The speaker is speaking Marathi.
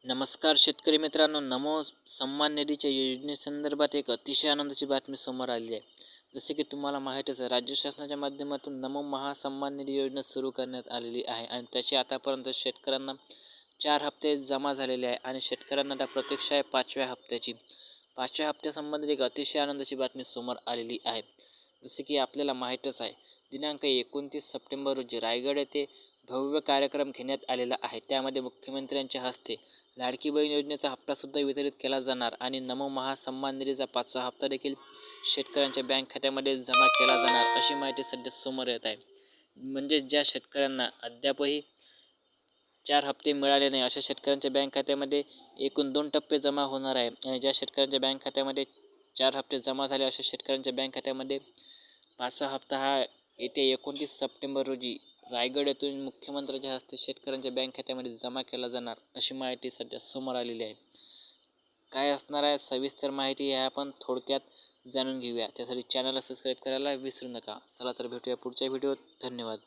नमस्कार शेतकरी मित्रांनो, नमो सन्मान निधीच्या योजनेसंदर्भात एक अतिशय आनंदाची बातमी समोर आली आहे. जसे की तुम्हाला माहीतच आहे, राज्य शासनाच्या माध्यमातून नमो महासन्मान निधी योजना सुरू करण्यात आलेली आहे आणि त्याची आतापर्यंत शेतकऱ्यांना 4 हप्ते जमा झालेले आहे आणि शेतकऱ्यांना आता प्रतीक्षा आहे 5व्या हप्त्याची. 5व्या हप्त्यासंबंधित एक अतिशय आनंदाची बातमी समोर आलेली आहे. जसे की आपल्याला माहीतच आहे, दिनांक 29 सप्टेंबर रोजी रायगड येथे भव्य कार्यक्रम घेण्यात आलेला आहे. त्यामध्ये मुख्यमंत्र्यांच्या हस्ते लाडकी बहीण योजनेचा हप्तासुद्धा वितरित केला जाणार आणि नमो महासन्मान निधीचा 5वा हप्ता देखील शेतकऱ्यांच्या बँक खात्यामध्ये जमा केला जाणार, अशी माहिती सध्या समोर येत आहे. म्हणजे ज्या शेतकऱ्यांना अद्यापही 4 हप्ते मिळाले नाही, अशा शेतकऱ्यांच्या बँक खात्यामध्ये एकूण 2 टप्पे जमा होणार आहे आणि ज्या शेतकऱ्यांच्या बँक खात्यामध्ये 4 हप्ते जमा झाले, अशा शेतकऱ्यांच्या बँक खात्यामध्ये 5वा हप्ता हा येत्या 29 सप्टेंबर रोजी रायगड येथून मुख्यमंत्र्यांच्या हस्ते शेतकऱ्यांच्या बँक खात्यामध्ये जमा केला जाणार, अशी माहिती सध्या समोर आलेली आहे. काय असणार आहे सविस्तर माहिती हे आपण थोडक्यात जाणून घेऊया. त्यासाठी चॅनलला सबस्क्राईब करायला विसरू नका. चला तर भेटूया पुढच्या व्हिडिओत. धन्यवाद.